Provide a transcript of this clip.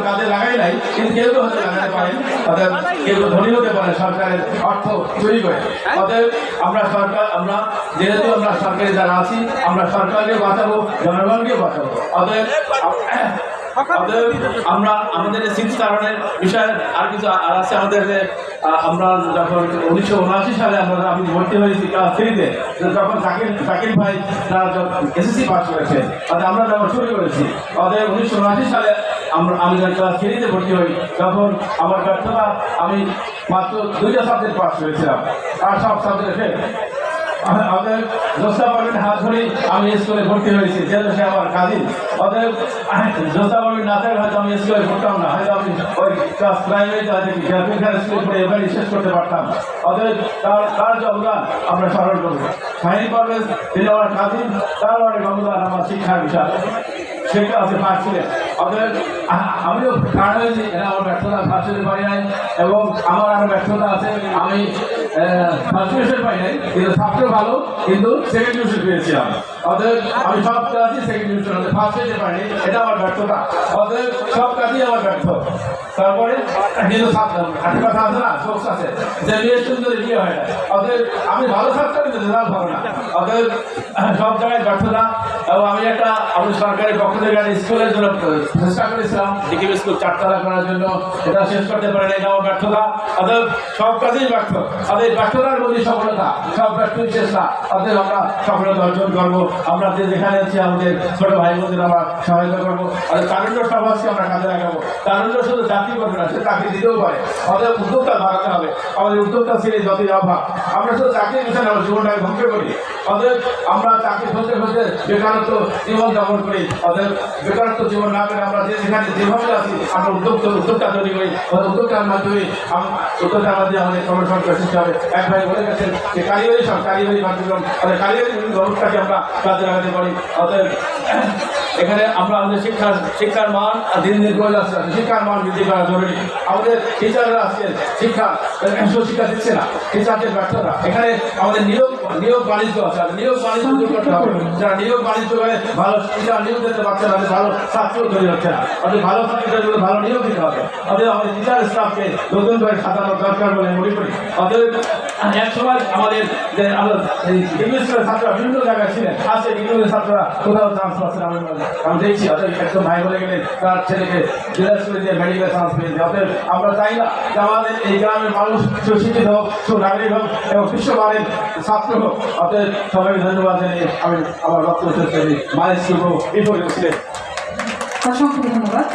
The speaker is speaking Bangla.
কাজে লাগাই নাই, কিন্তু কেউ তো হতে লাগাতে পারেন, অতএব কেউ ধনী হতে পারে সরকারের অর্থ চুরি করে। অতএব আমরা যেহেতু আমরা সরকারি যারা আছি, আমরা সরকারকে বাঁচাবো, জনগণকে বাঁচাবো। অতএব আমরা আমাদের শিক্ষারণের বিষয়ে আর কিছু আর আছে আমাদের। আমরা যখন 1979 সালে আমি ভর্তি হয়েছি ক্লাস 3-তে, যখন জাকির ভাই তারা এসএসসি পাস করেছেন, আমরা যখন শুরু করেছি, অতএব 1979 সালে আমি যখন ক্লাস 3-তে ভর্তি হই, তখন আমার ব্যর্থতা আমি মাত্র 2টা সাবজেক্ট পাস করেছিলাম, আর সব সাবজেক্টে ফেল। অতএব জোসা বাবির হাত ধরেই আমি স্কুলে ভর্তি হয়েছি, যেহেতু সে আমার কাজিন। অতএব জোসা বাবির না থাকলে হয়তো আমি স্কুলে পড়তাম না, হয়তো আমি ওই ক্লাস প্রাইমারিতে স্কুল পড়ে এবারই শেষ করতে পারতাম। অতএব তার যে অবদান আমরা স্মরণ করবো। শাহিন পারভেজ তিনি আমার কাজিন, তার অনেক অবদান আমার শিক্ষার বিষয়, সেটা আছে ফার্স্ট ছিলেন। অতএব আমিও কারণ হয়েছি, এটা আমার ব্যর্থতা ফার্স্ট হতে পারি নাই, এবং আমার আরও ব্যর্থতা আছে, আমি ফার্স্ট ডিভিশন পাই নাই, কিন্তু ছাত্র ভালো, কিন্তু সেকেন্ড ডিভিশন পেয়েছিলাম। অতএব আমি সব কাজই সেকেন্ড ডিভিশন হতে ফার্স্ট হতে পারিনি, এটা আমার ব্যর্থতা। অতএব সব কাজই আমার ব্যর্থ। তারপরে কিন্তু একটা কথা আছে না, সোর্স আছে যে মেয়ের সুন্দর বিয়ে হয় না। অতএব আমি ভালো ছাত্র, কিন্তু রেজাল্ট ভালো না। অতএব সব জায়গায় ব্যর্থতা। এবং আমি সরকারের পক্ষ থেকে স্কুলের জন্য চেষ্টা করেছিলাম, ডিগ্রি স্কুল 4 তলা করার জন্য, এটা শেষ করতে পারেন, এটা আমার ব্যর্থতা। অতএব সব কাজেই ব্যর্থ। অতএব ব্যর্থতার মধ্যে সফলতা, সব ব্যর্থই চেষ্টা। অতএব আমরা সফলতা অর্জন করবো। আমরা যেখানে আছি আমাদের ছোট ভাই বোনদের আমরা সহায়তা করবো। অতএব তারুণ্য সমাজকে আমরা কাজে লাগাবো। তারুণ্য শুধু চাকরি করবে না, সে চাকরি দিতেও পারে। অতএব উদ্যোক্তা বাড়াতে হবে। আমাদের উদ্যোক্তা ছিল যতই অভাব, আমরা শুধু চাকরির পিছনে আমরা জীবনটাকে ধ্বংস করি। অতএব আমরা চাকরি খুঁজতে খুঁজতে বেকারত্ব জীবন যাপন করি। অতএব বেকারত্ব জীবন না করে আমরা যেখানে যেভাবে আছি, আমরা উদ্যোক্তা তৈরি করি। উদ্যোক্তার মাধ্যমে আমাদের কর্মসংস্থান সৃষ্টি হবে। এক ভাই বলে গেছেন যে কারিগরি কার্যক্রম, কারিগরি ব্যবস্থাকে আমরা কাজে লাগাতে পারি। অতএব এখানে আমরা আমাদের শিক্ষার মান দিন দিন করে যাচ্ছে, শিক্ষার মান বৃদ্ধি করা জরুরি। আমাদের টিচাররা আজকে শিক্ষা দিচ্ছে না, টিচারদের ব্যর্থতা। এখানে আমাদের নিয়োগ বাণিজ্য আছে, নিয়োগ বাণিজ্য দূর করতে হবে। যারা নিয়োগ বাণিজ্য করে ভালো টিচার নিয়োগ দিতে পারছে না, ভালো ছাত্র তৈরি হচ্ছে না। অর্থাৎ ভালো ছাত্রদের জন্য ভালো নিয়োগ দিতে হবে। অতএব আমাদের টিচার স্টাফকে নতুন করে সাজানো দরকার বলে মনে করি। অতএব এক সময় আমাদের ইংলিশ স্কুলের ছাত্ররা বিভিন্ন জায়গায় ছিলেন, আজকে ইংলিশের ছাত্ররা কোথাও চান্স পাচ্ছে না, আমি দেখছি। অতএব একজন ভাই বলে গেলেন তার ছেলেকে জেলা স্কুলে দিয়ে মেডিকেল চান্স পেয়েছে। অতএব আমরা চাই না যে আমাদের এই গ্রামের মানুষ সুশিক্ষিত হোক, সুনাগরিক হোক এবং বিশ্বমানের ছাত্র হোক। অতএব সবাইকে ধন্যবাদ জানিয়ে আমি আমার বক্তব্য শেষ করি। মায়ের শুভ বিপরীত ছিলেন। অসংখ্য ধন্যবাদ।